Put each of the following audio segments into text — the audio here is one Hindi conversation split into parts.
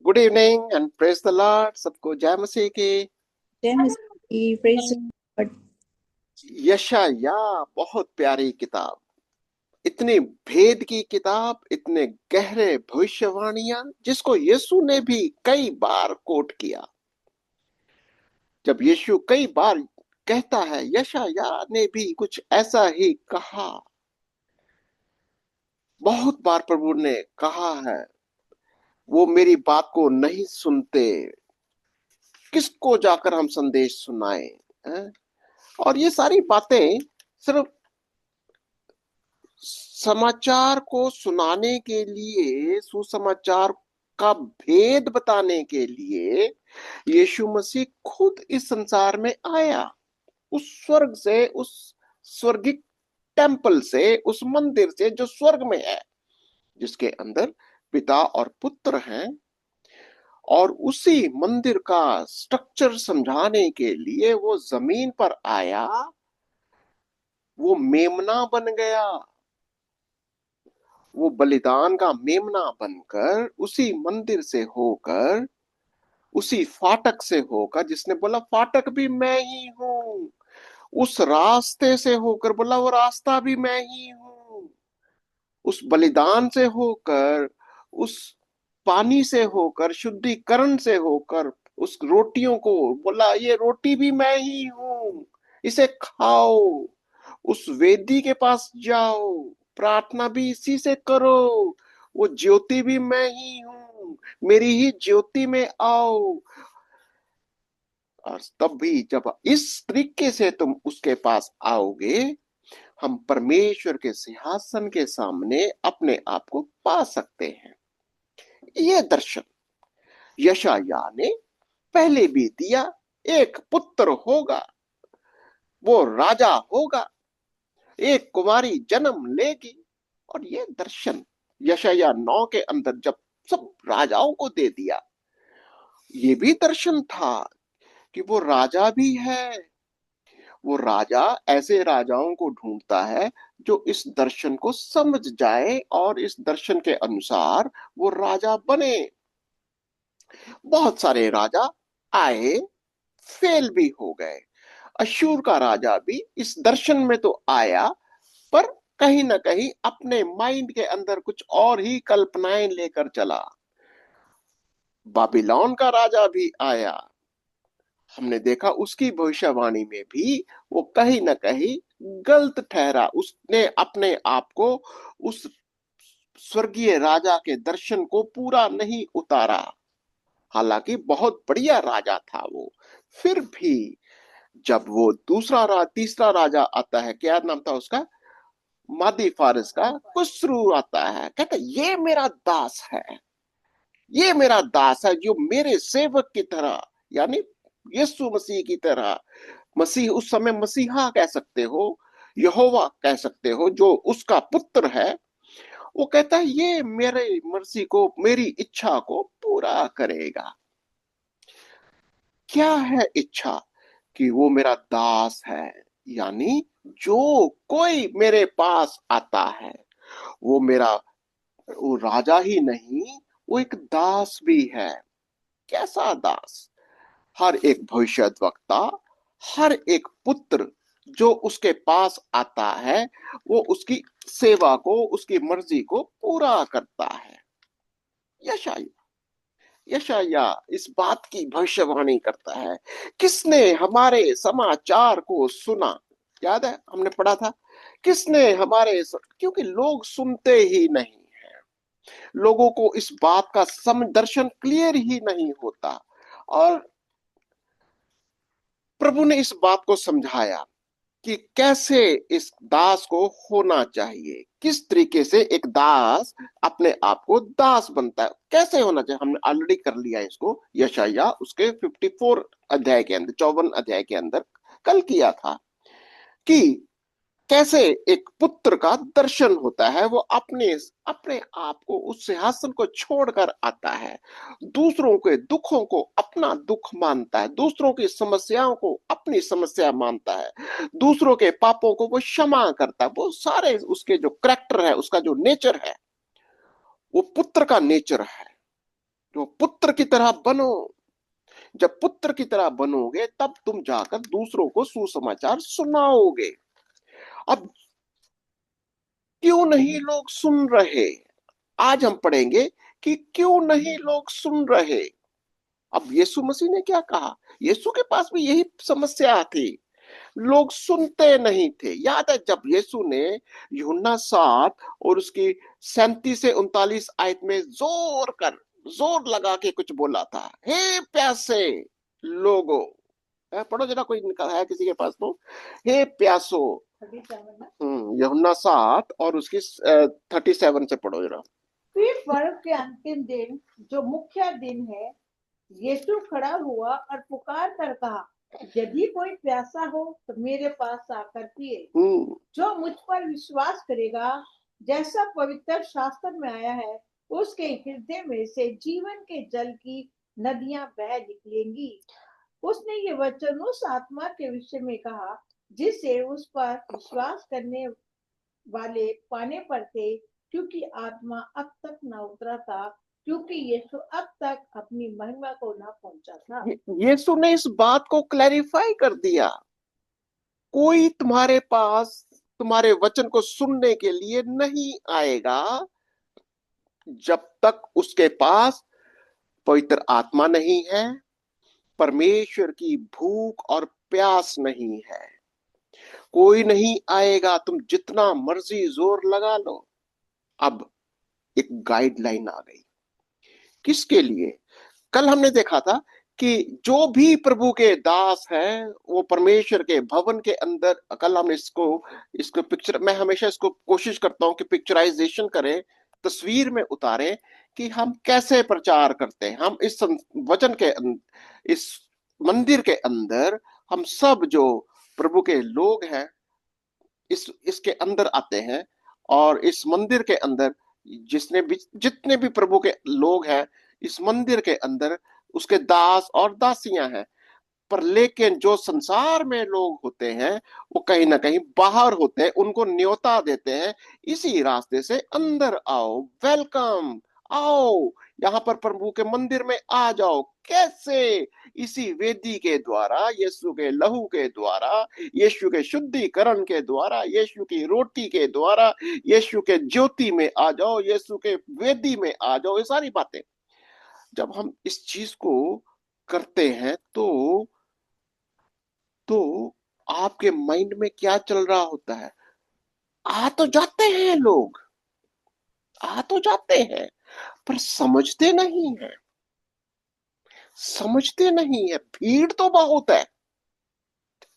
Good evening and praise the Lord. सबको जय मसीह की। जय मसीह, प्रेज गॉड। यशाया बहुत प्यारी किताब, इतनी भेद की किताब, इतने गहरे भविष्यवाणियां जिसको यीशु ने भी कई बार कोट किया। जब यीशु कई बार कहता है, यशाया ने भी कुछ ऐसा ही कहा। बहुत बार प्रभु ने कहा है, वो मेरी बात को नहीं सुनते, किसको जाकर हम संदेश सुनाएं। हैं? और ये सारी बातें सिर्फ समाचार को सुनाने के लिए, सुसमाचार का भेद बताने के लिए यीशु मसीह खुद इस संसार में आया। उस स्वर्ग से, उस स्वर्गिक टेंपल से, उस मंदिर से जो स्वर्ग में है, जिसके अंदर पिता और पुत्र हैं, और उसी मंदिर का स्ट्रक्चर समझाने के लिए वो जमीन पर आया। वो मेमना बन गया, वो बलिदान का मेमना बनकर, उसी मंदिर से होकर, उसी फाटक से होकर, जिसने बोला फाटक भी मैं ही हूं, उस रास्ते से होकर बोला वो रास्ता भी मैं ही हूं, उस बलिदान से होकर, उस पानी से होकर, शुद्धिकरण से होकर, उस रोटियों को बोला ये रोटी भी मैं ही हूं, इसे खाओ, उस वेदी के पास जाओ, प्रार्थना भी इसी से करो, वो ज्योति भी मैं ही हूं, मेरी ही ज्योति में आओ। और तब भी जब इस तरीके से तुम उसके पास आओगे, हम परमेश्वर के सिंहासन के सामने अपने आप को पा सकते हैं। यह दर्शन यशाया ने पहले भी दिया। एक पुत्र होगा, वो राजा होगा, एक कुमारी जन्म लेगी। और ये दर्शन यशाया 9 के अंदर जब सब राजाओं को दे दिया, ये भी दर्शन था कि वो राजा भी है। वो राजा ऐसे राजाओं को ढूंढता है जो इस दर्शन को समझ जाए और इस दर्शन के अनुसार वो राजा बने। बहुत सारे राजा आए, फेल भी हो गए। अशूर का राजा भी इस दर्शन में तो आया, पर कहीं ना कहीं अपने माइंड के अंदर कुछ और ही कल्पनाएं लेकर चला। बाबिलोन का राजा भी आया, हमने देखा उसकी भविष्यवाणी में भी वो कहीं ना कहीं गलत ठहरा। उसने अपने आप को उस स्वर्गीय राजा के दर्शन को पूरा नहीं उतारा। हालांकि बहुत बढ़िया राजा था वो। फिर भी जब वो तीसरा राजा आता है, क्या नाम था उसका, मादी फारस का खुसरू आता है, कहता है ये मेरा दास है, ये मेरा दास है जो मेरे सेवक की तरह, यानी यीशु मसीह की तरह। मसीह उस समय मसीहा कह सकते हो, यहोवा कह सकते हो, जो उसका पुत्र है। वो कहता है ये मेरे मर्जी को, मेरी इच्छा को पूरा करेगा। क्या है इच्छा? कि वो मेरा दास है, यानी जो कोई मेरे पास आता है वो मेरा, वो राजा ही नहीं, वो एक दास भी है। कैसा दास? हर एक भविष्यद्वक्ता, हर एक पुत्र जो उसके पास आता है, वो उसकी सेवा को, उसकी मर्जी को पूरा करता है। यशाया यशाया इस बात की भविष्यवाणी करता है। किसने हमारे समाचार को सुना? याद है हमने पढ़ा था, किसने क्योंकि लोग सुनते ही नहीं, लोगों को इस बात का दर्शन क्लियर ही नहीं होता। और प्रभु ने इस बात को समझाया कि कैसे इस दास को होना चाहिए, किस तरीके से एक दास अपने आप को दास बनता है, कैसे होना चाहिए। हमने ऑलरेडी कर लिया इसको यशाया उसके 54 अध्याय के अंदर, 54 अध्याय के अंदर कल किया था कि कैसे एक पुत्र का दर्शन होता है। वो अपने अपने आप को, उस सिंहासन को छोड़कर आता है, दूसरों के दुखों को अपना दुख मानता है, दूसरों की समस्याओं को अपनी समस्या मानता है, दूसरों के पापों को वो क्षमा करता है। वो सारे उसके जो करैक्टर है, उसका जो नेचर है, वो पुत्र का नेचर है, तो पुत्र की तरह बनो। जब पुत्र की तरह बनोगे तब तुम जाकर दूसरों को सुसमाचार सुनाओगे। अब क्यों नहीं लोग सुन रहे? आज हम पढ़ेंगे कि क्यों नहीं लोग सुन रहे। अब यीशु मसीह ने क्या कहा? यीशु के पास भी यही समस्या थी, लोग सुनते नहीं थे। याद है जब यीशु ने यूहन्ना 7 और उसकी 37 से 39 आयत में जोर लगा के कुछ बोला था, हे प्यासे लोगो। पढ़ो जरा, कोई निकल है किसी के पास तो, हे प्यासो। यूहन्ना 7 और उसकी 37 से पढ़ो जरा। फिर पर्व के अंतिम दिन, जो मुख्य दिन है, यीशु खड़ा हुआ और पुकार कर कहा, यदि कोई प्यासा हो तो मेरे पास आकर पिए। जो मुझ पर विश्वास करेगा, जैसा पवित्र शास्त्र में आया है, उसके हृदय में से जीवन के जल की नदियां बह निकलेंगी। उसने ये वचन उस आत्मा के विषय में कहा जिसे उस पर विश्वास करने वाले पाने पर थे, क्योंकि आत्मा अब तक न उतरा था, क्योंकि यीशु अब तक अपनी महिमा को न पहुंचा था। यीशु ने इस बात को क्लैरिफाई कर दिया, कोई तुम्हारे पास तुम्हारे वचन को सुनने के लिए नहीं आएगा जब तक उसके पास पवित्र आत्मा नहीं है, परमेश्वर की भूख और प्यास नहीं है। कोई नहीं आएगा, तुम जितना मर्जी जोर लगा लो। अब एक गाइडलाइन आ गई, किसके लिए? कल हमने देखा था कि जो भी प्रभु के दास हैं वो परमेश्वर के भवन के अंदर, कल हमने इसको पिक्चर, मैं हमेशा इसको कोशिश करता हूं कि पिक्चराइजेशन करें, तस्वीर में उतारें कि हम कैसे प्रचार करते हैं। हम इस वचन के इस मंदिर के अंदर हम सब जो प्रभु के लोग हैं इसके अंदर आते हैं, और इस मंदिर के अंदर जितने भी प्रभु के लोग हैं इस मंदिर के अंदर उसके दास और दासियां हैं। पर लेकिन जो संसार में लोग होते हैं वो कहीं ना कहीं बाहर होते हैं, उनको न्योता देते हैं, इसी रास्ते से अंदर आओ, वेलकम, आओ यहाँ पर प्रभु के मंदिर में आ जाओ। कैसे? इसी वेदी के द्वारा, यीशु के लहू के द्वारा, यीशु के शुद्धिकरण के द्वारा, यीशु की रोटी के द्वारा, यीशु के ज्योति में आ जाओ, यीशु के वेदी में आ जाओ। ये सारी बातें जब हम इस चीज को करते हैं तो आपके माइंड में क्या चल रहा होता है? आ तो जाते हैं लोग, आ तो जाते हैं, पर समझते नहीं है, समझते नहीं है। भीड़ तो बहुत है,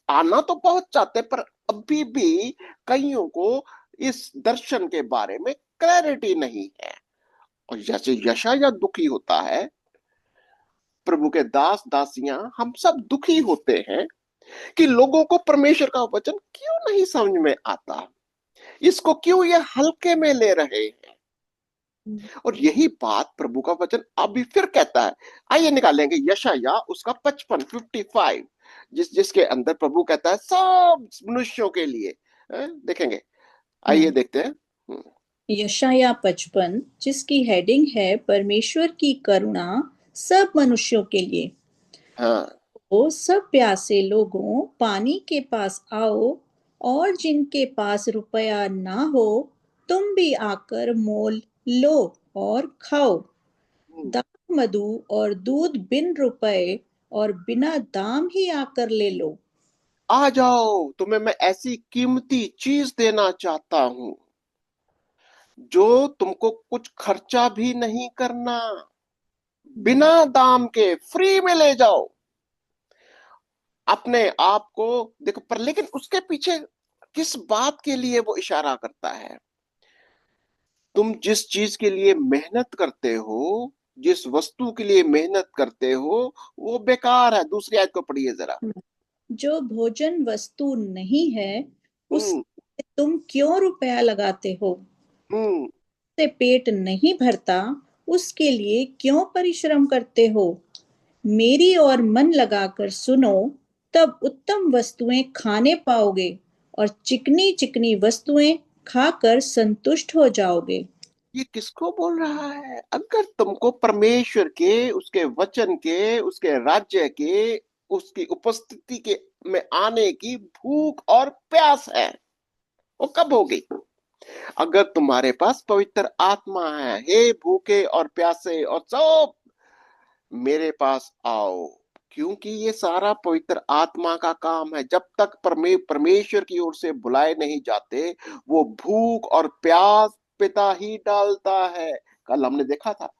आना तो बहुत चाहते हैं, पर अभी भी कईयों को इस दर्शन के बारे में क्लैरिटी नहीं है। और जैसे यशायाह दुखी होता है, प्रभु के दास दासियां हम सब दुखी होते हैं कि लोगों को परमेश्वर का वचन क्यों नहीं समझ में आता, इसको क्यों ये हल्के में ले रहे हैं। और यही बात प्रभु का वचन अभी फिर कहता है। आइए निकालेंगे यशायाह उसका 55 जिसके अंदर प्रभु कहता है सब मनुष्यों के लिए। देखेंगे, आइए देखते हैं। यशायाह 55 जिसकी हेडिंग है परमेश्वर की करुणा सब मनुष्यों के लिए। हाँ, तो सब प्यासे लोगों पानी के पास आओ, और जिनके पास रुपया ना हो तुम भी आकर मोल लो और खाओ। दाख मधु और दूध बिन रुपए और बिना दाम ही आकर ले लो। आ जाओ, तुम्हें मैं ऐसी कीमती चीज देना चाहता हूं जो तुमको कुछ खर्चा भी नहीं करना, बिना दाम के फ्री में ले जाओ अपने आप को। देखो, पर लेकिन उसके पीछे किस बात के लिए वो इशारा करता है? तुम जिस चीज के लिए मेहनत करते हो, जिस वस्तु के लिए मेहनत करते हो, वो बेकार है। दूसरी आयत को पढ़िए जरा। जो भोजन वस्तु नहीं है हम्म उससे तुम क्यों रुपया लगाते हो? हम्म से पेट नहीं भरता उसके लिए क्यों परिश्रम करते हो? मेरी ओर मन लगाकर सुनो, तब उत्तम वस्तुएं खाने पाओगे और चिकनी चिकनी वस्तुएं खाकर संतुष्ट हो जाओगे। ये किसको बोल रहा है? अगर तुमको परमेश्वर के, उसके वचन के, उसके राज्य के, उसकी उपस्थिति के में आने की भूख और प्यास है, वो कब होगी? अगर तुम्हारे पास पवित्र आत्मा है, हे भूखे और प्यासे और सब मेरे पास आओ। क्योंकि ये सारा पवित्र आत्मा का काम है। जब तक परमेश्वर की ओर से बुलाए नहीं जाते, वो भूख और प्यास पिता ही डालता है। कल हमने देखा था,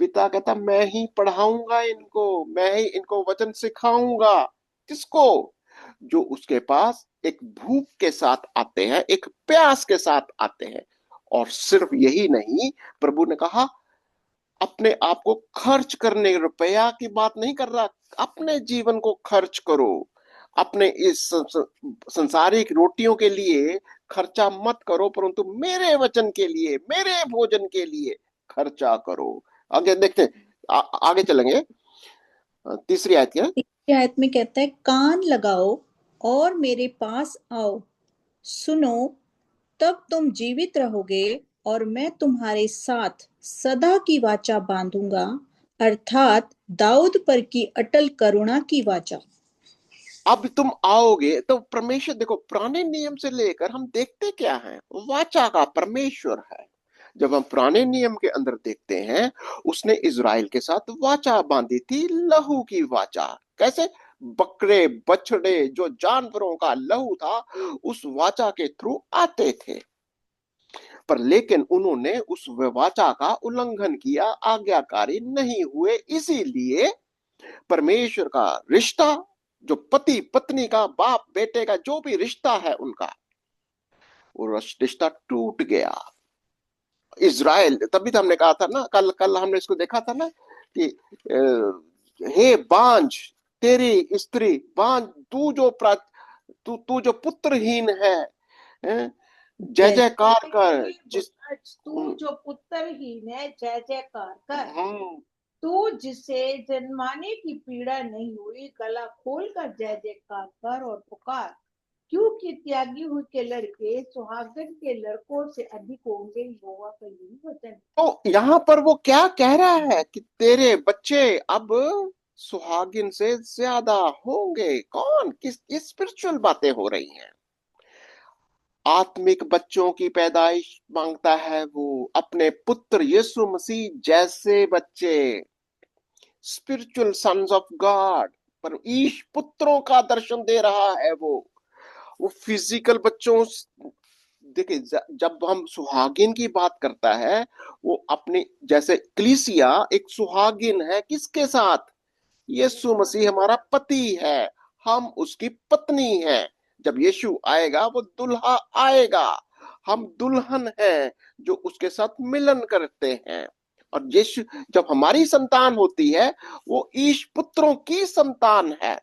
पिता कहता मैं ही पढ़ाऊंगा इनको, मैं ही इनको वचन सिखाऊंगा। किसको? जो उसके पास एक भूख के साथ आते हैं, एक प्यास के साथ आते हैं। और सिर्फ यही नहीं, प्रभु ने कहा अपने आप को खर्च करने, रुपया की बात नहीं कर रहा, अपने जीवन को खर्च करो। अपने इस संसारिक रोटियों के लिए खर्चा मत करो, परंतु मेरे वचन के लिए, मेरे भोजन के लिए खर्चा करो। आगे देखते हैं, आगे चलेंगे। तीसरी आयत क्या है? तीसरी आयत में कहता है, कान लगाओ और मेरे पास आओ, सुनो, तब तुम जीवित रहोगे और मैं तुम्हारे साथ सदा की वाचा बांधूंगा, अर्थात दाऊद पर की अटल करुणा की वाचा। अब तुम आओगे तो परमेश्वर, देखो पुराने नियम से लेकर हम देखते क्या है, वाचा का परमेश्वर है। जब हम पुराने नियम के अंदर देखते हैं, उसने इज़राइल के साथ वाचा बांधी थी, लहू की वाचा। कैसे? बकरे बछड़े, जो जानवरों का लहू था, उस वाचा के थ्रू आते थे। पर लेकिन उन्होंने उस वाचा का उल्लंघन किया, आज्ञाकारी नहीं हुए। इसीलिए परमेश्वर का रिश्ता, जो पति पत्नी का, बाप बेटे का जो भी रिश्ता है उनका, वो रिश्ता टूट गया। इज़राइल, तभी तो हमने कहा था ना, कल कल हमने इसको देखा था ना कि हे बांझ, तेरी स्त्री बांझ, तू तू जो पुत्रहीन है, जय जय जयकार कर। जिस तू जो पुत्रहीन है, जय जयकार कर। हम्म, तू जिसे जन्माने की पीड़ा नहीं हुई, गला खोल कर जय जयकार कर और पुकार, क्योंकि त्यागी हुई के लड़के सुहागन के लड़कों से अधिक होंगे, यहोवा का यही वचन। तो यहाँ पर वो क्या कह रहा है कि तेरे बच्चे अब सुहागिन से ज्यादा होंगे। कौन, किस स्पिरिचुअल बातें हो रही हैं? आत्मिक बच्चों की पैदाइश मांगता है वो, अपने पुत्र यीशु मसीह जैसे बच्चे, स्पिरिचुअल सन्स ऑफ गॉड। पर ईश पुत्रों का दर्शन दे रहा है वो फिजिकल बच्चों। देखिए, जब हम सुहागिन की बात करता है, वो अपनी, जैसे कलीसिया एक सुहागिन है, किसके साथ? यीशु मसीह हमारा पति है, हम उसकी पत्नी हैं। जब यीशु आएगा, वो दुल्हा आएगा, हम दुल्हन हैं जो उसके साथ मिलन करते हैं। और यीशु, जब हमारी संतान होती है, वो ईश पुत्रों की संतान है।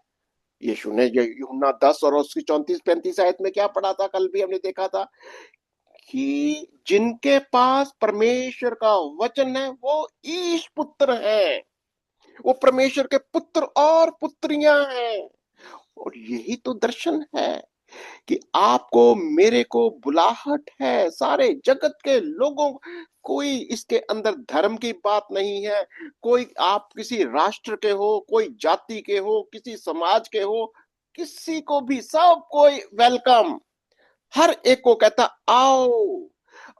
यीशु ने यूहन्ना 10 और उसकी 34-35 आयत में क्या पढ़ा था? कल भी हमने देखा था कि जिनके पास परमेश्वर का वचन है, वो ईश पुत्र हैं, वो परमेश्वर के पुत्र और पुत्रियां हैं। और यही तो दर्शन है कि आपको मेरे को बुलाहट है, सारे जगत के लोगों। कोई इसके अंदर धर्म की बात नहीं है, कोई आप किसी राष्ट्र के हो, कोई जाति के हो, किसी समाज के हो, किसी को भी, सब कोई वेलकम। हर एक को कहता आओ,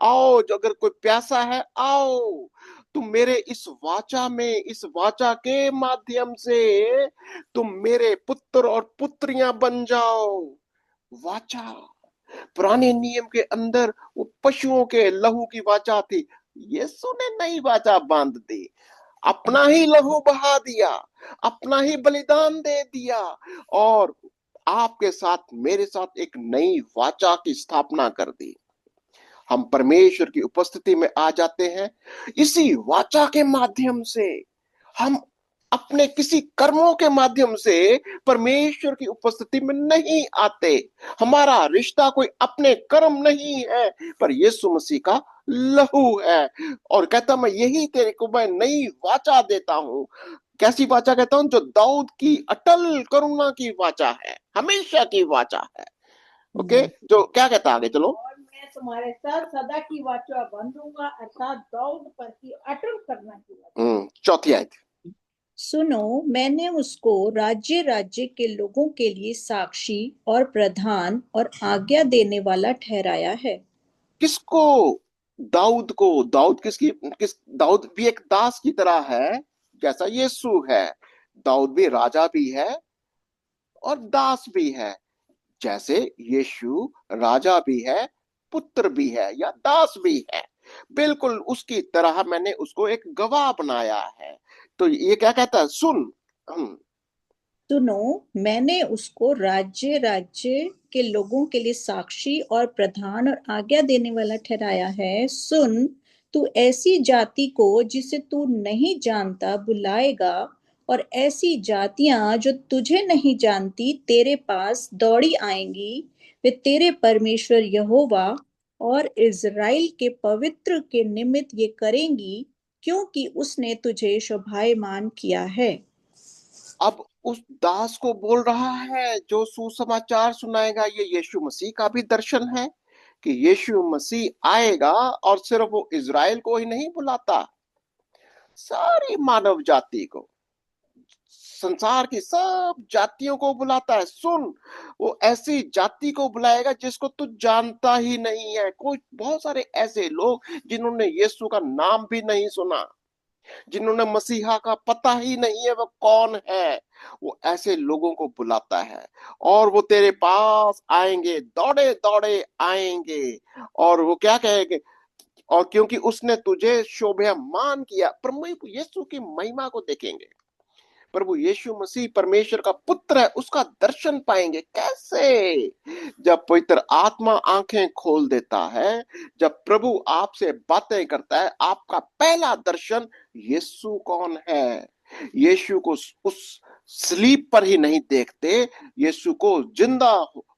आओ, जो अगर कोई प्यासा है आओ, तुम मेरे इस वाचा में, इस वाचा के माध्यम से तुम मेरे पुत्र और पुत्रियां बन जाओ। वाचा, पुराने नियम के अंदर वो पशुओं के लहू की वाचा थी। यीशु ने नई वाचा बांध दी, अपना ही लहू बहा दिया, अपना ही बलिदान दे दिया, और आपके साथ, मेरे साथ एक नई वाचा की स्थापना कर दी। हम परमेश्वर की उपस्थिति में आ जाते हैं। इसी वाचा के माध्यम से हम अपने किसी कर्मों के माध्यम से परमेश्वर की उपस्थिति में नहीं आते। हमारा रिश्ता कोई अपने कर्म नहीं है, पर यीशु मसीह का लहू है। और कहता मैं यही तेरे को मैं नई वाचा देता हूं। कैसी वाचा कहता हूं? जो दाऊद की अटल करुणा की वाचा है, हमेशा की वाचा है। ओके, जो क्या कहता है आगे, चलो। और मैं तुम्हारे साथ सदा की वाचा बांधूंगा, अर्थात दाऊद पर की अटल करना की वाचा। चौथी आयत। सुनो, मैंने उसको राज्य राज्य के लोगों के लिए साक्षी और प्रधान और आज्ञा देने वाला ठहराया है। किसको? दाऊद को। दाऊद दाऊद भी एक दास की तरह है, जैसा यीशु है। दाऊद भी राजा भी है और दास भी है। जैसे यीशु राजा भी है, पुत्र भी है या दास भी है, बिल्कुल उसकी तरह मैंने उसको एक गवाह बनाया है। तो ये क्या कहता है? सुन। हम सुनो, मैंने उसको राज्य राज्य के लोगों के लिए साक्षी और प्रधान और आज्ञा देने वाला ठहराया है। सुन, तू ऐसी जाति को जिसे तू नहीं जानता बुलाएगा, और ऐसी जातियां जो तुझे नहीं जानती तेरे पास दौड़ी आएंगी। वे तेरे परमेश्वर यहोवा और इज़राइल के पवित्र के निमित्त ये करेंगी, क्योंकि उसने तुझे शोभायमान किया है। अब उस दास को बोल रहा है जो सुसमाचार सुनाएगा। ये यीशु मसीह का भी दर्शन है कि यीशु मसीह आएगा और सिर्फ वो इज़राइल को ही नहीं बुलाता, सारी मानव जाति को, संसार की सब जातियों को बुलाता है। सुन, वो ऐसी जाति को बुलाएगा जिसको तू जानता ही नहीं है। कोई बहुत सारे ऐसे लोग जिन्होंने यीशु का नाम भी नहीं सुना, जिन्होंने मसीहा का पता ही नहीं है वो कौन है, वो ऐसे लोगों को बुलाता है। और वो तेरे पास आएंगे, दौड़े दौड़े आएंगे, और वो क्या कहेंगे? और क्योंकि उसने तुझे शोभायमान किया। प्रभु यीशु की महिमा को देखेंगे। प्रभु यीशु मसीह परमेश्वर का पुत्र है, उसका दर्शन पाएंगे। कैसे? जब पवित्र आत्मा आंखें खोल देता है, जब प्रभु आपसे बातें करता है, आपका पहला दर्शन यीशु कौन है। यीशु को उस स्लीप पर ही नहीं देखते, यीशु को जिंदा,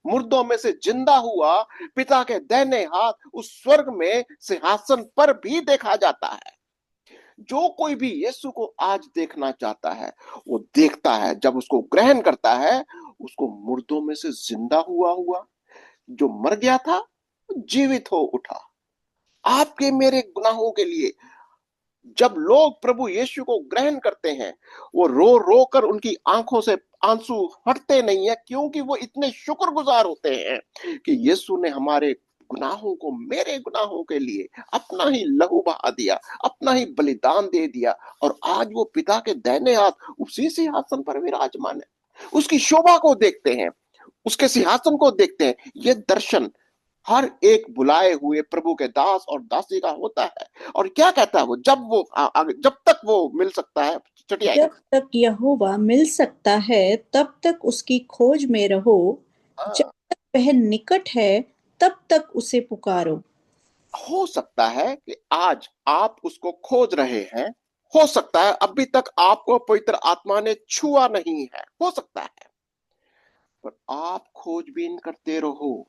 मुर्दों में से जिंदा हुआ पिता के दाहिने हाथ उस स्वर्ग में सिंहासन पर भी देखा जाता है। जो कोई भी यीशु को आज देखना चाहता है वो देखता है। जब उसको ग्रहण करता है, उसको मुर्दों में से जिंदा हुआ हुआ, जो मर गया था जीवित हो उठा आपके मेरे गुनाहों के लिए। जब लोग प्रभु यीशु को ग्रहण करते हैं, वो रो रो कर उनकी आंखों से आंसू हटते नहीं है, क्योंकि वो इतने शुक्रगुजार होते हैं कि यीशु ने हमारे गुनाहों को, मेरे गुनाहों के लिए अपना ही लहू बहा दिया, अपना ही बलिदान दे दिया, और आज वो पिता के दाहिने हाथ उसी सिंहासन पर विराजमान है। उसकी शोभा को देखते हैं, उसके सिंहासन को देखते हैं। ये दर्शन हर एक बुलाए हुए प्रभु के दास और दासी का होता है। और क्या कहता है वो? जब तक वो मिल सकता है, छठी आयत। जब तक यहोवा मिल सकता है तब तक उसकी खोज में रहो। जब तक वह निकट है तब तक उसे पुकारो। हो सकता है कि आज आप उसको खोज रहे हैं, हो सकता है अभी तक आपको पवित्र आत्मा ने छुआ नहीं है, हो सकता है, पर आप खोजबीन करते रहो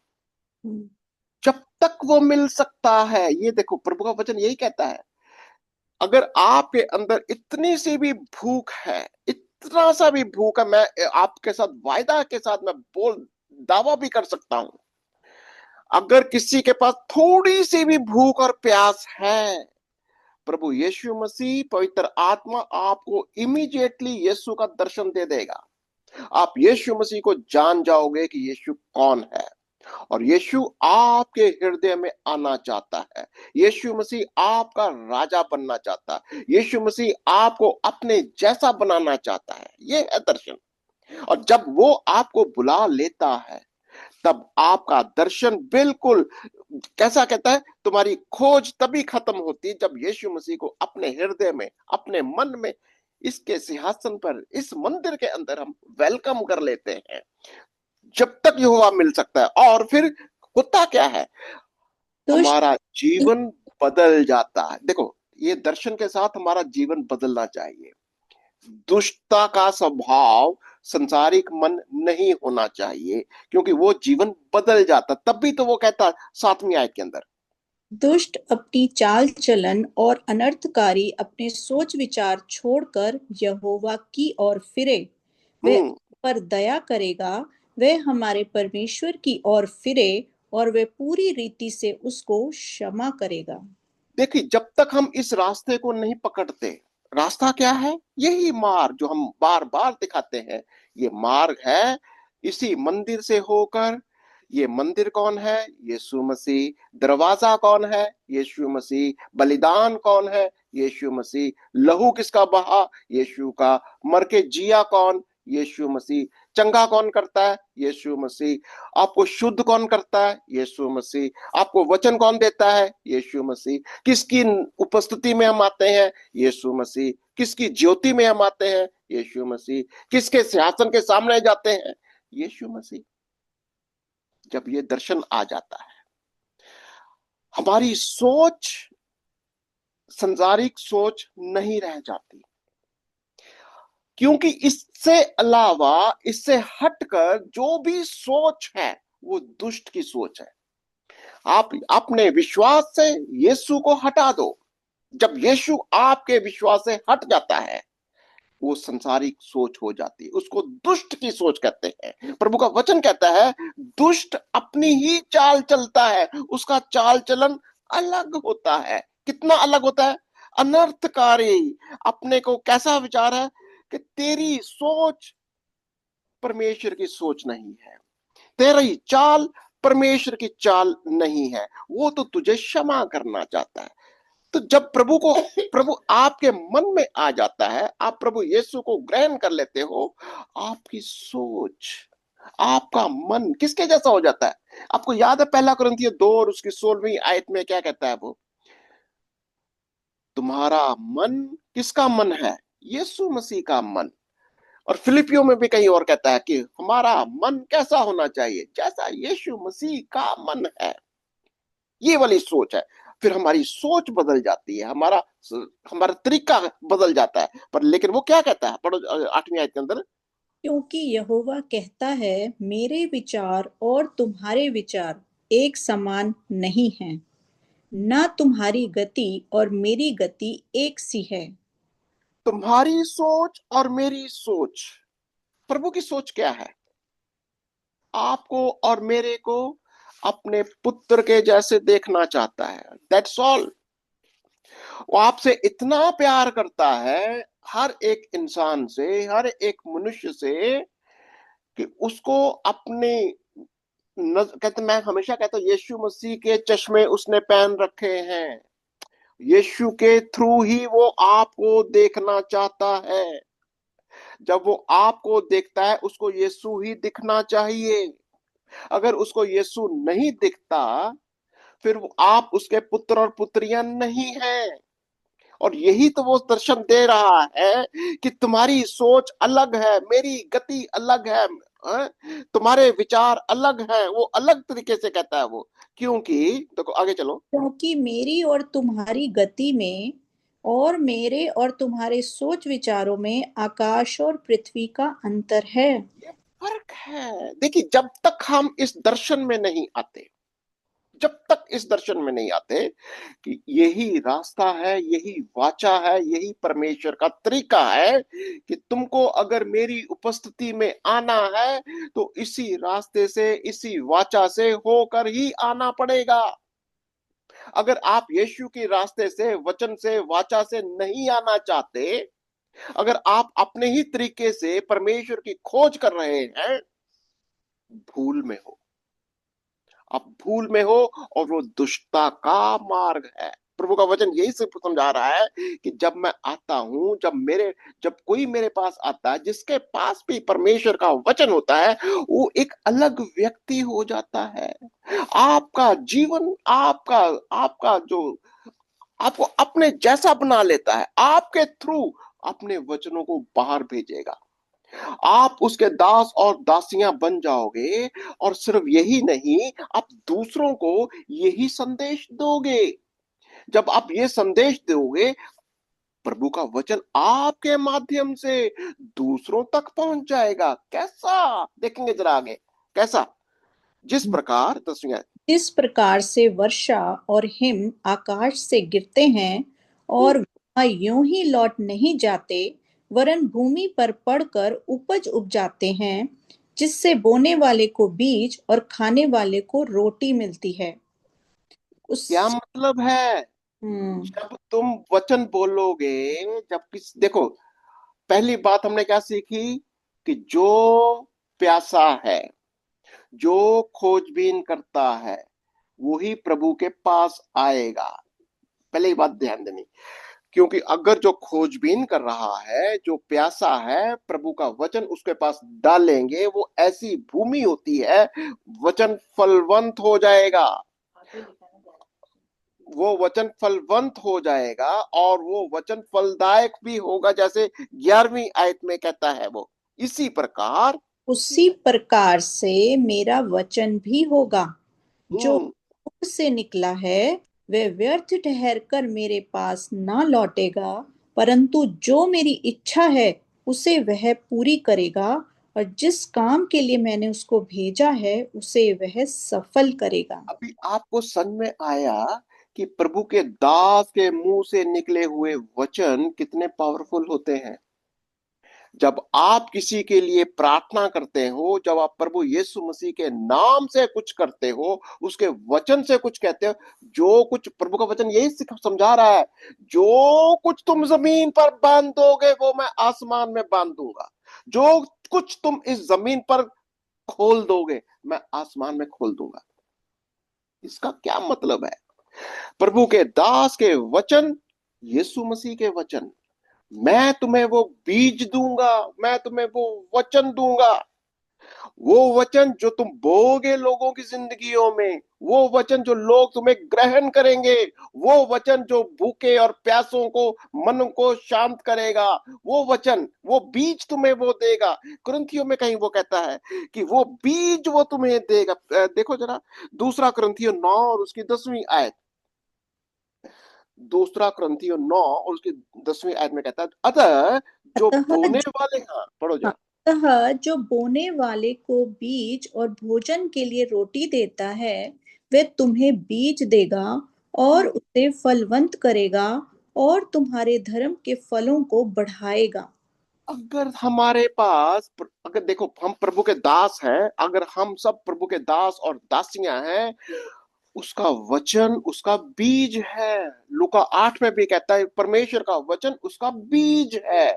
जब तक वो मिल सकता है। ये देखो, प्रभु का वचन यही कहता है, अगर आपके अंदर इतनी सी भी भूख है, इतना सा भी भूख है, मैं आपके साथ वायदा के साथ मैं दावा भी कर सकता हूं, अगर किसी के पास थोड़ी सी भी भूख और प्यास है, प्रभु यीशु मसीह पवित्र आत्मा आपको इमीडिएटली यीशु का दर्शन दे देगा। आप यीशु मसीह को जान जाओगे कि यीशु कौन है, और यीशु आपके हृदय में आना चाहता है। यीशु मसीह आपका राजा बनना चाहता है। यीशु मसीह आपको अपने जैसा बनाना चाहता है। ये है दर्शन। और जब वो आपको बुला लेता है, तब आपका दर्शन बिल्कुल, कैसा कहता है, तुम्हारी खोज तभी खत्म होती जब यीशु मसीह को अपने हृदय में, अपने मन में, इसके सिंहासन पर, इस मंदिर के अंदर हम वेलकम कर लेते हैं। जब तक यहोवा मिल सकता है। और फिर होता क्या है? दुष्ट हमारा जीवन बदल जाता है। देखो, ये दर्शन के साथ हमारा जीवन बदलना चाहिए। दुष्टता का स्वभाव, संसारिक मन नहीं होना चाहिए, क्योंकि वो जीवन बदल जाता। तब भी तो वो कहता 7वीं आयत के अंदर, दुष्ट अपनी चाल चलन और अनर्थकारी अपने सोच विचार छोड़कर यहोवा की ओर फिरे, वह उस पर दया करेगा। वह हमारे परमेश्वर की ओर फिरे और वे पूरी रीति से उसको क्षमा करेगा। देखिए, जब तक हम इस रास्ते को नहीं पकड़ते, रास्ता क्या है? यही मार्ग जो हम बार बार दिखाते हैं, ये मार्ग है इसी मंदिर से होकर। ये मंदिर कौन है? यीशु मसीह। दरवाजा कौन है? यीशु मसीह। बलिदान कौन है? यीशु मसीह। लहू किसका बहा? यीशु का। मर के जिया कौन? यीशु मसीह। चंगा कौन करता है? यीशु मसीह। आपको शुद्ध कौन करता है? यीशु मसीह। आपको वचन कौन देता है? यीशु मसीह। किसकी उपस्थिति में हम आते हैं? यीशु मसीह। किसकी ज्योति में हम आते हैं? यीशु मसीह। किसके सिंहासन के सामने जाते हैं? यीशु मसीह। जब ये दर्शन आ जाता है, हमारी सोच संसारिक सोच नहीं रह जाती, क्योंकि इससे अलावा, इससे हटकर जो भी सोच है वो दुष्ट की सोच है। आप अपने विश्वास से यीशु को हटा दो। जब यीशु आपके विश्वास से हट जाता है, वो संसारिक सोच हो जाती है, उसको दुष्ट की सोच कहते हैं। प्रभु का वचन कहता है, दुष्ट अपनी ही चाल चलता है, उसका चाल चलन अलग होता है। कितना अलग होता है? अनर्थकारी। अपने को कैसा विचार है कि तेरी सोच परमेश्वर की सोच नहीं है, तेरी चाल परमेश्वर की चाल नहीं है। वो तो तुझे क्षमा करना चाहता है। तो जब प्रभु आपके मन में आ जाता है, आप प्रभु यीशु को ग्रहण कर लेते हो, आपकी सोच, आपका मन किसके जैसा हो जाता है? आपको याद है पहला कुरिन्थियों 2 और उसकी 16वीं आयत में क्या कहता है? वो तुम्हारा मन किसका मन है? यीशु मसीह का मन। और फिलिपियों में भी कहीं और कहता है कि हमारा मन कैसा होना चाहिए? जैसा यीशु मसीह का मन है। ये वाली सोच है। फिर हमारी सोच बदल जाती है, हमारा तरीका बदल जाता है। पर लेकिन वो क्या कहता है? पढ़ो 8वीं आयत के अंदर। क्योंकि यहोवा कहता है, मेरे विचार और तुम्हारे विचार एक समान नहीं हैं, ना तुम्हारी गति और मेरी गति एक सी है। तुम्हारी सोच और मेरी सोच, प्रभु की सोच क्या है? आपको और मेरे को अपने पुत्र के जैसे देखना चाहता है। That's all. वो आपसे इतना प्यार करता है, हर एक इंसान से, हर एक मनुष्य से, कि उसको अपने कहते, मैं हमेशा कहता हूं, यीशु मसीह के चश्मे उसने पहन रखे हैं। यीशु के थ्रू ही वो आपको देखना चाहता है। जब वो आपको देखता है, उसको यीशु ही दिखना चाहिए। अगर उसको यीशु नहीं दिखता, फिर आप उसके पुत्र और पुत्रियां नहीं हैं। और यही तो वो दर्शन दे रहा है कि तुम्हारी सोच अलग है, मेरी गति अलग है, तुम्हारे विचार अलग हैं। वो अलग तरीके से कहता है वो। क्योंकि देखो, आगे चलो। क्योंकि मेरी और तुम्हारी गति में और मेरे और तुम्हारे सोच विचारों में आकाश और पृथ्वी का अंतर है। ये फर्क है। देखिए, जब तक हम इस दर्शन में नहीं आते, जब तक इस दर्शन में नहीं आते कि यही रास्ता है, यही वाचा है, यही परमेश्वर का तरीका है कि तुमको अगर मेरी उपस्थिति में आना है, तो इसी रास्ते से, इसी वाचा से होकर ही आना पड़ेगा। अगर आप यीशु के रास्ते से, वचन से, वाचा से नहीं आना चाहते, अगर आप अपने ही तरीके से परमेश्वर की खोज कर रहे हैं, भूल में हो। आप भूल में हो, और वो दुष्टता का मार्ग है। प्रभु का वचन यही से समझा रहा है कि जब मैं आता हूं, जब कोई मेरे पास आता है जिसके पास भी परमेश्वर का वचन होता है, वो एक अलग व्यक्ति हो जाता है। आपका जीवन, आपका आपका जो आपको अपने जैसा बना लेता है। आपके थ्रू अपने वचनों को बाहर भेजेगा। आप उसके दास और दासियां बन जाओगे। और सिर्फ यही नहीं, आप दूसरों को यही संदेश दोगे। जब आप ये संदेश दोगे, प्रभु का वचन आपके माध्यम से दूसरों तक पहुंच जाएगा। कैसा? देखेंगे जरा आगे। कैसा? जिस प्रकार, 10वीं, इस प्रकार से वर्षा और हिम आकाश से गिरते हैं और वहां यूं ही लौट नहीं जाते, वरन भूमि पर पड़कर उपज उपजाते हैं, जिससे बोने वाले को बीज और खाने वाले को रोटी मिलती है। क्या उस मतलब है? हम्म जब तुम वचन बोलोगे, जब किस देखो, पहली बात हमने क्या सीखी कि जो प्यासा है, जो खोजबीन करता है, वही प्रभु के पास आएगा। पहले ही बात ध्यान देनी, क्योंकि अगर जो खोजबीन कर रहा है, जो प्यासा है, प्रभु का वचन उसके पास डालेंगे, वो ऐसी भूमि होती है, वचन फलवंत हो जाएगा। वो वचन फलवंत हो जाएगा और वो वचन फलदायक भी होगा, जैसे 11वीं आयत में कहता है वो। इसी प्रकार उसी प्रकार से मेरा वचन भी होगा जो हम्म मुंह से निकला है, वह व्यर्थ ठहरकर मेरे पास ना लौटेगा, परंतु जो मेरी इच्छा है उसे वह पूरी करेगा, और जिस काम के लिए मैंने उसको भेजा है उसे वह सफल करेगा। अभी आपको समझ में आया कि प्रभु के दास के मुंह से निकले हुए वचन कितने पावरफुल होते हैं। जब आप किसी के लिए प्रार्थना करते हो, जब आप प्रभु यीशु मसीह के नाम से कुछ करते हो, उसके वचन से कुछ कहते हो, जो कुछ प्रभु का वचन यही समझा रहा है, जो कुछ तुम जमीन पर बांध दोगे वो मैं आसमान में बांध दूंगा, जो कुछ तुम इस जमीन पर खोल दोगे मैं आसमान में खोल दूंगा। इसका क्या मतलब है? प्रभु के दास के वचन, यीशु मसीह के वचन, मैं तुम्हें वो बीज दूंगा, मैं तुम्हें वो वचन दूंगा। वो वचन जो तुम बोगे लोगों की जिंदगियों में, वो वचन जो लोग तुम्हें ग्रहण करेंगे, वो वचन जो भूखे और प्यासों को, मन को शांत करेगा, वो वचन, वो बीज तुम्हें वो देगा। कुरिन्थियों में कहीं वो कहता है कि वो बीज वो तुम्हें देगा। देखो जरा, दूसरा कुरिन्थियों 9 और उसकी 10वीं आयत। दूसरा कुरिन्थियों 9 और उसकी 10वीं आयत में कहता है, अतः जो अतः बोने वाले, हाँ पढ़ो हाँ, जरा। अतः जो बोने वाले को बीज और भोजन के लिए रोटी देता है, वह तुम्हें बीज देगा और हम्म, उसे फलवंत करेगा और तुम्हारे धर्म के फलों को बढ़ाएगा। अगर हमारे पास अगर देखो, हम प्रभु के दास हैं, अगर हम सब प्रभु के दास और दासियां हैं, उसका वचन उसका बीज है। लूका 8 में भी कहता है परमेश्वर का वचन उसका बीज है।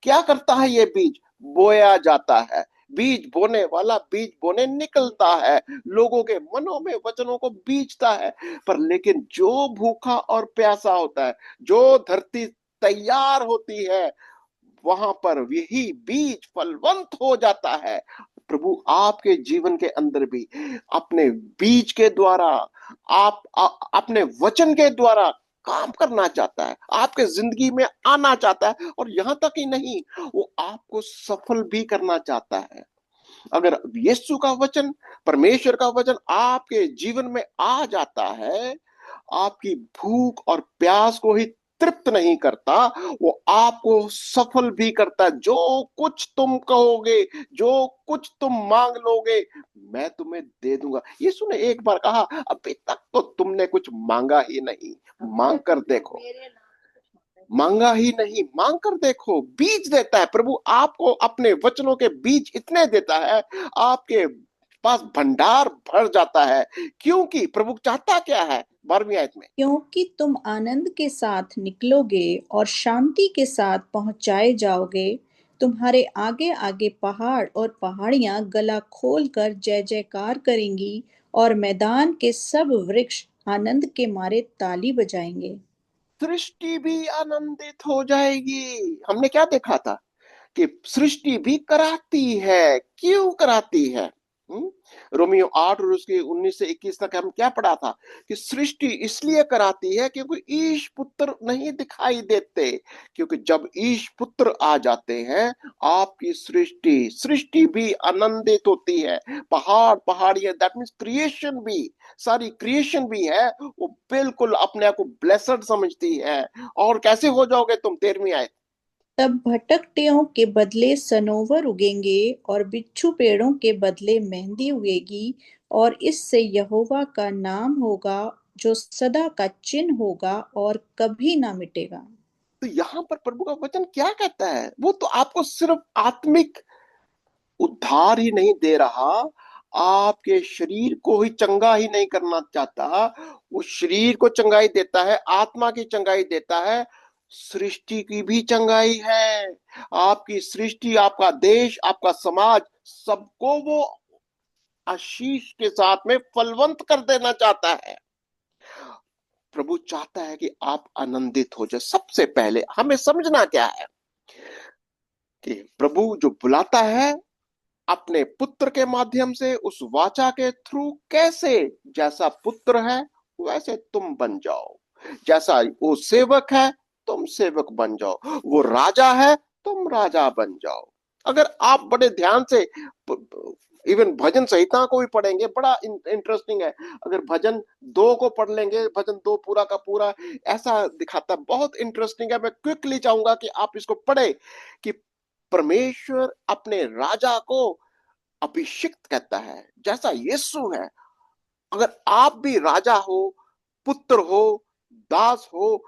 क्या करता है ये बीज? बोया जाता है। बीज बोने वाला बीज बोने निकलता है, लोगों के मनों में वचनों को बीजता है। पर लेकिन जो भूखा और प्यासा होता है, जो धरती तैयार होती है, वहां पर यही बीज फलवंत हो जाता है। प्रभु आपके जीवन के अंदर भी अपने बीज के द्वारा, अपने वचन के द्वारा काम करना चाहता है, आपके जिंदगी में आना चाहता है, और यहां तक ही नहीं, वो आपको सफल भी करना चाहता है। अगर यीशु का वचन, परमेश्वर का वचन आपके जीवन में आ जाता है, आपकी भूख और प्यास को ही तृप्त नहीं करता, वो आपको सफल भी करता है। जो कुछ तुम कहोगे, जो कुछ तुम मांग लोगे, मैं तुम्हें दे दूंगा। यीशु ने एक बार कहा, अभी तक तो तुमने कुछ मांगा ही नहीं, मांग कर देखो। मांगा ही नहीं, मांग कर देखो। बीज देता है प्रभु आपको, अपने वचनों के बीज इतने देता है, आपके पास भंडार भर जाता है। क्योंकि प्रभु चाहता क्या है? 12वीं आयत में, क्योंकि तुम आनंद के साथ निकलोगे और शांति के साथ पहुंचाए जाओगे। तुम्हारे आगे आगे पहाड़ और पहाड़ियां गला खोलकर जय जयकार करेंगी, और मैदान के सब वृक्ष आनंद के मारे ताली बजाएंगे। सृष्टि भी आनंदित हो जाएगी। हमने क्या देखा था कि सृष्टि भी कराती है। क्यों कराती है? रोमियो 8 और उसके 19 से 21 तक हम क्या पढ़ा था कि सृष्टि इसलिए कराती है क्योंकि ईश पुत्र नहीं दिखाई देते। क्योंकि जब ईश पुत्र आ जाते हैं, आपकी सृष्टि सृष्टि भी आनंदित होती है। पहाड़ पहाड़ियां, दैट मीन्स क्रिएशन भी, सारी क्रिएशन भी है, वो बिल्कुल अपने आप को ब्लेसड समझती है। और कैसे हो जाओगे तुम? 13वीं आयत, तब भटकटियों के बदले सनोवर उगेंगे और बिच्छू पेड़ों के बदले मेंहदी उगेगी, और इससे यहोवा का नाम होगा जो सदा का चिन्ह होगा और कभी ना मिटेगा। तो यहां पर प्रभु का वचन क्या कहता है? वो तो आपको सिर्फ आत्मिक उद्धार ही नहीं दे रहा, आपके शरीर को ही चंगा ही नहीं करना चाहता, वो शरीर को चंगाई देता है, आत्मा की चंगाई देता है, सृष्टि की भी चंगाई है। आपकी सृष्टि, आपका देश, आपका समाज, सबको वो आशीष के साथ में फलवंत कर देना चाहता है। प्रभु चाहता है कि आप आनंदित हो जाए। सबसे पहले हमें समझना क्या है कि प्रभु जो बुलाता है अपने पुत्र के माध्यम से, उस वाचा के थ्रू, कैसे जैसा पुत्र है वैसे तुम बन जाओ, जैसा वो सेवक है तुम सेवक बन जाओ, वो राजा है तुम राजा बन जाओ। अगर आप बड़े ध्यान से इवन भजन संहिता को भी पढ़ेंगे, बड़ा इंटरेस्टिंग है। अगर भजन 2 को पढ़ लेंगे, भजन 2 पूरा का पूरा ऐसा दिखाता है, बहुत इंटरेस्टिंग है। मैं क्विकली चाहूंगा कि आप इसको पढ़े कि परमेश्वर अपने राजा को अभिषिक्त कहता है, जैसा यीशु है। अगर आप भी राजा हो, पुत्र हो, दास हो,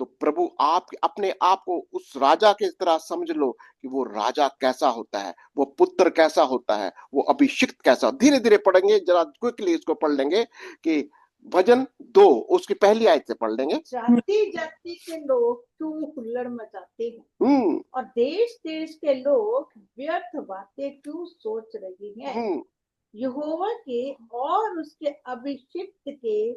तो प्रभु आप अपने आप को उस राजा के तरह समझ लो कि वो राजा कैसा होता है, वो पुत्र कैसा होता है, वो अभिषिक्त कैसा। धीरे धीरे पढ़ेंगे, जरा क्विकली इसको पढ़ लेंगे कि भजन 2 उसकी पहली आयत से पढ़ लेंगे। जाति जाति के लोग क्यों हुल्लड़ मचाते हैं, और देश देश के लोग व्यर्थ बातें क्यों सोच रही हैं। यहोवा के और उसके अभिषिक्त के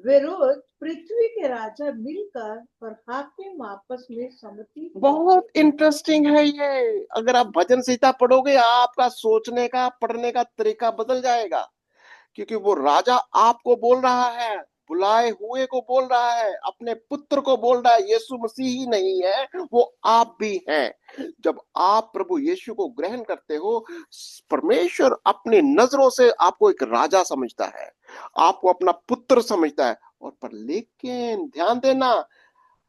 विरुद्ध पृथ्वी के राजा मिलकर और हाकिम आपस में सम्मति। बहुत इंटरेस्टिंग है ये। अगर आप भजन संहिता पढ़ोगे, आपका सोचने का, पढ़ने का तरीका बदल जाएगा, क्योंकि वो राजा आपको बोल रहा है, बुलाए हुए को बोल रहा है, अपने पुत्र को बोल रहा है। यीशु मसीह ही नहीं है, वो आप भी हैं। जब आप प्रभु यीशु को ग्रहण करते हो, परमेश्वर अपनी नजरों से आपको एक राजा समझता है, आपको अपना पुत्र समझता है। और पर लेकिन ध्यान देना,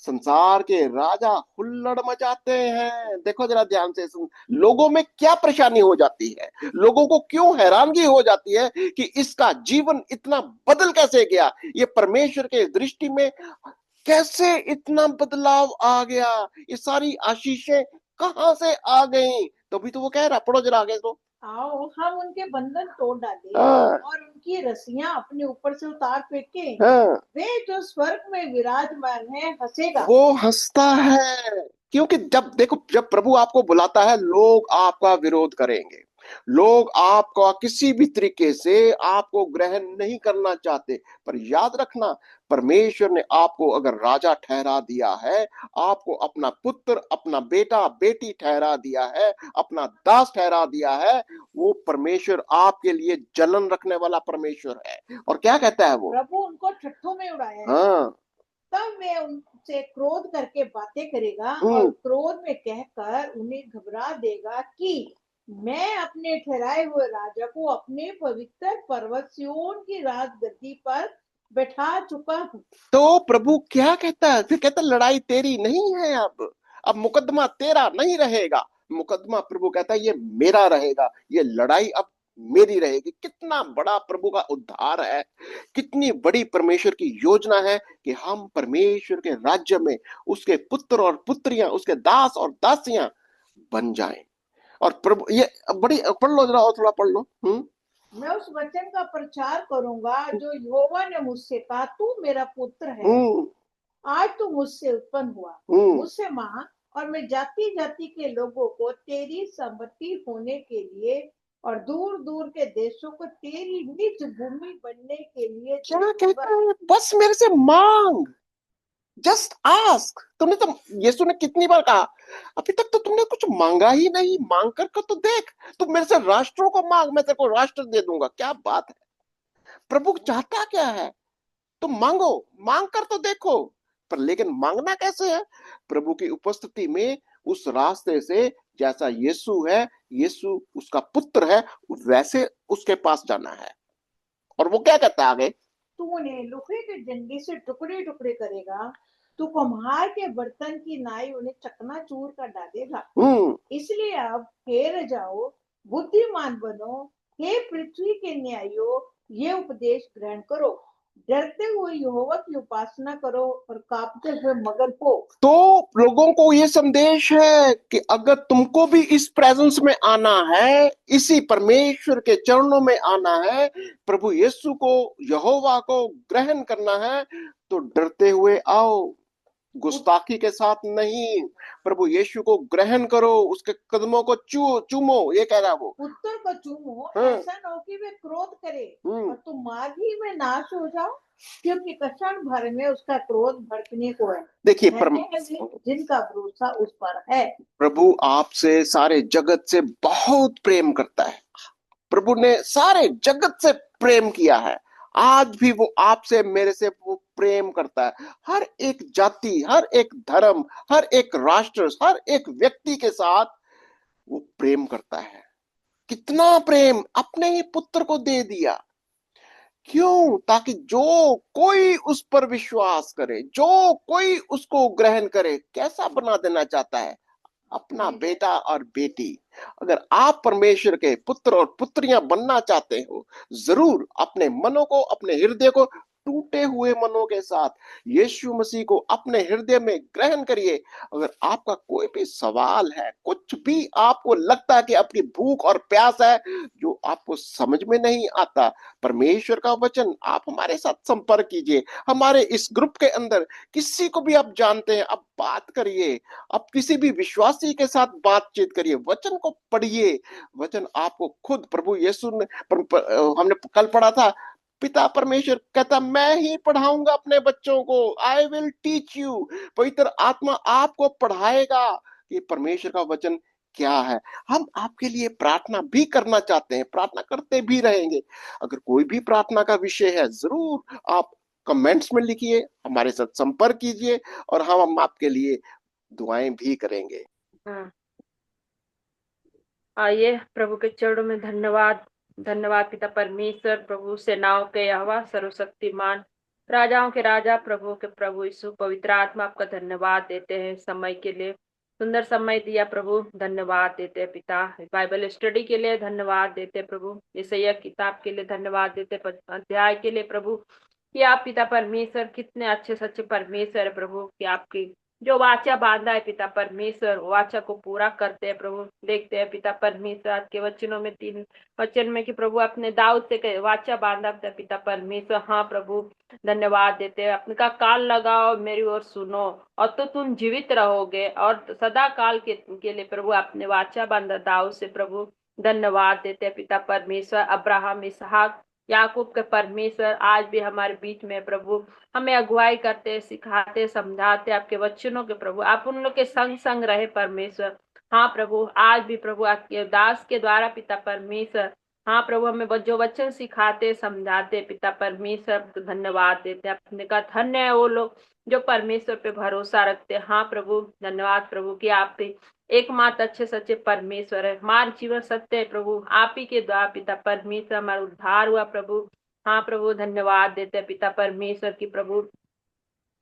संसार के राजा हुल्लड़ मचाते हैं। देखो जरा ध्यान से, लोगों में क्या परेशानी हो जाती है, लोगों को क्यों हैरानगी हो जाती है कि इसका जीवन इतना बदल कैसे गया, ये परमेश्वर के दृष्टि में कैसे इतना बदलाव आ गया, ये सारी आशीषें कहां से आ गई। तभी तो वो कह रहा, पढ़ो जरा आगे तो। आओ हम उनके बंधन तोड़ डालें और उनकी रस्सियां अपने ऊपर से उतार फेंके। वे जो स्वर्ग में विराजमान है हंसेगा। वो हंसता है, क्योंकि जब देखो, जब प्रभु आपको बुलाता है, लोग आपका विरोध करेंगे, लोग आपका किसी भी तरीके से आपको ग्रहण नहीं करना चाहते। पर याद रखना, परमेश्वर ने आपको अगर राजा ठहरा दिया है, आपको अपना पुत्र, अपना बेटा बेटी ठहरा दिया है, अपना दास ठहरा दिया है, वो परमेश्वर आपके लिए जलन रखने वाला परमेश्वर है। और क्या कहता है वो, प्रभु उनको ठट्ठों में उड़ाया। हाँ, तब वे उनसे क्रोध करके बातें करेगा और क्रोध में कहकर उन्हें घबरा देगा कि मैं अपने ठहराए हुए राजा को अपने पवित्र पर्वत सिय्योन की राजगद्दी पर बैठा चुका हूँ। तो प्रभु क्या कहता है, फिर कहता है लड़ाई तेरी नहीं है, अब मुकदमा तेरा नहीं रहेगा, मुकदमा प्रभु कहता है ये मेरा रहेगा, ये लड़ाई अब मेरी रहेगी। कितना बड़ा प्रभु का उद्धार है, कितनी बड़ी परमेश्वर की योजना है कि हम परमेश्वर के राज्य में उसके पुत्र और पुत्रियां, उसके दास और दासियां बन जाएं। और प्रभु ये बड़ी, पढ़ लो जरा और थोड़ा पढ़ लो। मैं उस वचन का प्रचार करूंगा जो यहोवा ने मुझसे कहा, तू मेरा पुत्र है, आज तू मुझसे उत्पन्न हुआ, मुझसे मांग और मैं जाति जाति के लोगों को तेरी सम्मति होने के लिए और दूर दूर के देशों को तेरी निज भूमि बनने के लिए। क्या कहता है, बस मेरे से मांग, जस्ट आस्क। तुमने तो, यीशु ने कितनी बार कहा, अभी तक तो तुमने कुछ मांगा ही नहीं, मांग कर तो देख, तुम मेरे से राष्ट्रों को मांग, मैं तेरे को राष्ट्र दे दूंगा। क्या बात है, प्रभु चाहता क्या है, तुम मांगो, मांग कर तो देखो। पर लेकिन मांगना कैसे है, प्रभु की उपस्थिति में, उस रास्ते से, जैसा यीशु है, यीशु उसका पुत्र है, वैसे उसके पास जाना है। और वो क्या कहता है आगे, तू उन्हें लोहे के डंडे से टुकड़े टुकड़े करेगा, तू कुम्हार के बर्तन की नाई उन्हें चकनाचूर कर डालेगा। इसलिए अब ठहर जाओ, बुद्धिमान बनो, हे पृथ्वी के न्यायों, ये उपदेश ग्रहण करो। डरते हुए यहोवा की उपासना करो और कांपते हुए मगन हो। तो लोगों को ये संदेश है कि अगर तुमको भी इस प्रेजेंस में आना है, इसी परमेश्वर के चरणों में आना है, प्रभु यीशु को, यहोवा को ग्रहण करना है, तो डरते हुए आओ, गुस्ताखी के साथ नहीं। प्रभु यीशु को ग्रहण करो, उसके कदमों को चूमो, ये कह रहा वो। पुत्र को चूमो, हाँ। ऐसा न हो कि वे क्रोध करे और तुम मार्ग ही में नाश हो जाओ, क्योंकि क्षण भर में उसका क्रोध भड़कने को है। देखिए, जिनका भरोसा उस पर है। प्रभु आपसे, सारे जगत से बहुत प्रेम करता है। प्रभु ने सारे जगत से प्रेम किया है, आज भी वो आपसे, मेरे से वो प्रेम करता है। हर एक जाति, हर एक धर्म, हर एक राष्ट्र, हर एक व्यक्ति के साथ वो प्रेम करता है। कितना प्रेम, अपने ही पुत्र को दे दिया। क्यों? ताकि जो कोई उस पर विश्वास करे, जो कोई उसको ग्रहण करे, कैसा बना देना चाहता है? अपना बेटा और बेटी। अगर आप परमेश्वर के पुत्र और पुत्रियां बनना चाहते हो, जरूर अपने मनों को, अपने हृदय को टूटे हुए मनों के साथ यीशु मसीह को अपने हृदय में ग्रहण करिए। अगर आपका कोई भी सवाल है, कुछ भी आपको लगता है कि आपकी भूख और प्यास है जो आपको समझ में नहीं आता, परमेश्वर का वचन, आप हमारे साथ संपर्क कीजिए। हमारे इस ग्रुप के अंदर किसी को भी आप जानते हैं, आप बात करिए, आप किसी भी विश्वासी के साथ बातचीत करिए, वचन को पढ़िए। वचन आपको खुद, प्रभु यीशु ने, हमने कल पढ़ा था, पिता परमेश्वर कहता, मैं ही पढ़ाऊंगा अपने बच्चों को, आई विल टीच यू। पवित्र आत्मा आपको पढ़ाएगा कि परमेश्वर का वचन क्या है। हम आपके लिए प्रार्थना भी करना चाहते हैं, प्रार्थना करते भी रहेंगे। अगर कोई भी प्रार्थना का विषय है, जरूर आप कमेंट्स में लिखिए, हमारे साथ संपर्क कीजिए, और हम आपके लिए दुआएं भी करेंगे। आइए प्रभु के चरणों में धन्यवाद। धन्यवाद पिता परमेश्वर, प्रभु सेनाओं के यहोवा, सर्वशक्तिमान, राजाओं के राजा, प्रभु के प्रभु यीशु, पवित्र आत्मा, आपका धन्यवाद देते हैं समय के लिए, सुंदर समय दिया प्रभु, धन्यवाद देते हैं पिता। बाइबल स्टडी के लिए धन्यवाद देते हैं प्रभु, यशायाह किताब के लिए धन्यवाद देते, अध्याय के लिए प्रभु, कि आप पिता परमेश्वर कितने अच्छे सच्चे परमेश्वर है प्रभु, कि आपकी जो वाचा बांधा है पिता परमेश्वर, वाचा को पूरा करते हैं प्रभु। देखते हैं पिता परमेश्वर आपके वचनों में 3 वचन में कि प्रभु अपने दाऊद से वाचा बांधा था पिता परमेश्वर। हाँ प्रभु, धन्यवाद देते हैं। अपने का कान लगाओ, मेरी ओर सुनो, और तो तुम जीवित रहोगे, और सदा काल के लिए प्रभु अपने वाचा बांधा दाऊद से प्रभु। धन्यवाद देते हैं पिता परमेश्वर, अब्राहम, इसहाक, याकूब के परमेश्वर, आज भी हमारे बीच में प्रभु, हमें अगुवाई करते, सिखाते, समझाते आपके वचनों के प्रभु। आप उन लोग के संग संग रहे परमेश्वर। हाँ प्रभु, आज भी प्रभु आपके दास के द्वारा पिता परमेश्वर, हाँ प्रभु, हमें जो वचन सिखाते, समझाते पिता परमेश्वर, तो धन्यवाद देते। आपने कहा धन्य है वो लोग जो परमेश्वर पे भरोसा रखते। हाँ प्रभु, धन्यवाद प्रभु कि आप पे एकमात्र अच्छे सच्चे परमेश्वर है, हमारा जीवन सत्य है प्रभु, आप ही के द्वारा पिता परमेश्वर हमारा उद्धार हुआ प्रभु। हाँ प्रभु, धन्यवाद देते हैं पिता परमेश्वर की प्रभु।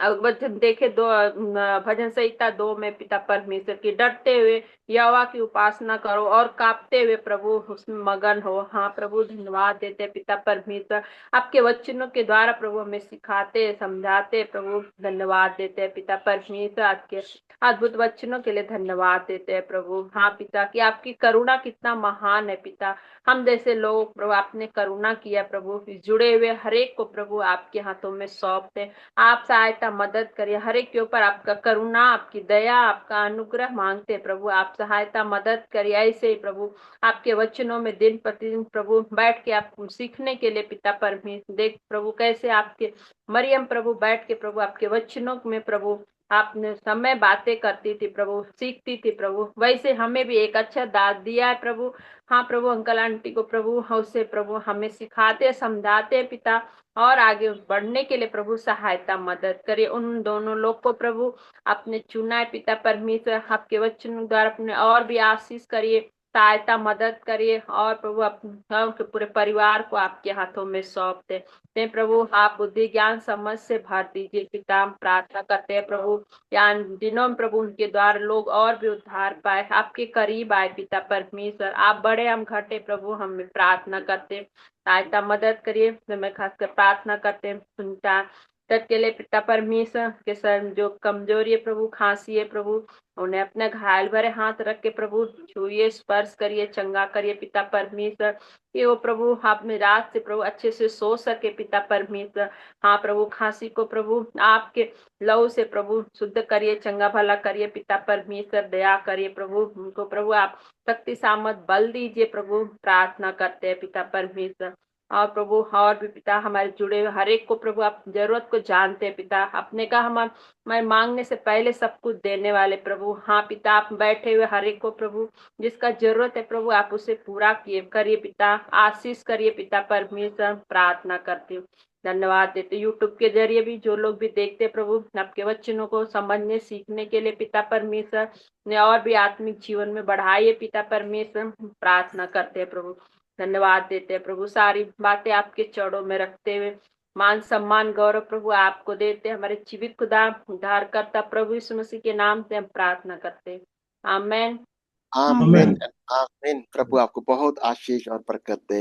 वचन देखे भजन संहिता 2 में पिता परमेश्वर की, डरते हुए यहोवा की उपासना करो और कांपते हुए प्रभु उसमें मगन हो। हाँ प्रभु, धन्यवाद देते पिता परमेश्वर, आपके वचनों के द्वारा प्रभु हमें सिखाते, समझाते प्रभु। धन्यवाद देते हैं पिता परमेश्वर, आपके अद्भुत वचनों के लिए धन्यवाद देते हैं प्रभु। हाँ पिता, कि आपकी करुणा कितना महान है पिता, हम जैसे लोग प्रभु आपने करुणा किया प्रभु, जुड़े हुए हरेक को प्रभु आपके हाथों में सौंपते। आप सहायता मदद करिए, हर एक के ऊपर आपका करुणा, आपकी दया, आपका अनुग्रह मांगते प्रभु। आप सहायता मदद करिए, ऐसे ही प्रभु आपके वचनों में दिन प्रतिदिन प्रभु बैठ के आप सीखने के लिए पिता परमेश्वर। देख प्रभु कैसे आपके मरियम प्रभु बैठ के प्रभु आपके वचनों में प्रभु आपने समय बातें करती थी प्रभु, सीखती थी प्रभु, वैसे हमें भी एक अच्छा दास दिया है प्रभु। हाँ प्रभु, अंकल आंटी को प्रभु उससे प्रभु हमें सिखाते, समझाते पिता, और आगे बढ़ने के लिए प्रभु सहायता मदद करिए। उन दोनों लोग को प्रभु आपने चुना है पिता परमेश्वर, आपके वचन द्वारा अपने और भी आशीष करिए, सहायता मदद करिए और प्रभु अपने पूरे परिवार को आपके हाथों में सौंपते हैं प्रभु। आप बुद्धि ज्ञान समझ से भर दीजिए पिता, हम प्रार्थना करते हैं प्रभु। यान दिनों में प्रभु उनके द्वारा लोग और भी उद्धार पाए, आपके करीब आए पिता परमेश्वर। आप बड़े हम घटे प्रभु, हम प्रार्थना करते हैं सहायता मदद करिए। मैं खासकर प्रार्थना करते हैं सुनता तब के लिए पिता परमेश्वर के सर जो कमजोरी है प्रभु, खांसी है प्रभु, उन्हें अपने घायल भरे हाथ रख के प्रभु छुइए, स्पर्श करिए, चंगा करिए पिता परमेश्वर, कि वो प्रभु आप में रात से प्रभु अच्छे से सो सके पिता परमेश्वर। हाँ प्रभु, खांसी को प्रभु आपके लहू से प्रभु शुद्ध करिए, चंगा भला करिए पिता परमेश्वर, दया करिए प्रभु उनको प्रभु आप शक्ति सामर्थ बल दीजिए प्रभु, प्रार्थना करते हैं पिता परमेश्वर। और प्रभु और भी पिता हमारे जुड़े हुए हर एक को प्रभु आप जरूरत को जानते हैं पिता, अपने का हमारे मांगने से पहले सब कुछ देने वाले प्रभु। हाँ पिता, आप बैठे हुए हर एक को प्रभु जिसका जरूरत है प्रभु आप उसे पूरा करिए पिता, आशीष करिए पिता परमेश्वर, प्रार्थना करती हूँ। धन्यवाद देते यूट्यूब के जरिए भी जो लोग भी देखते प्रभु आपके वचनों को समझने सीखने के लिए पिता परमेश्वर ने और भी आत्मिक जीवन में बढ़ाइए पिता परमेश्वर, प्रार्थना करते हैं प्रभु। धन्यवाद देते हैं प्रभु, सारी बातें आपके चरणों में रखते हुए मान सम्मान गौरव प्रभु आपको देते हैं। हमारे जीवित खुदा उद्धारकर्ता प्रभु यीशु मसीह के नाम से हम प्रार्थना करते हैं, आमीन आमीन आमीन। प्रभु आपको बहुत आशीष और बरकत दे।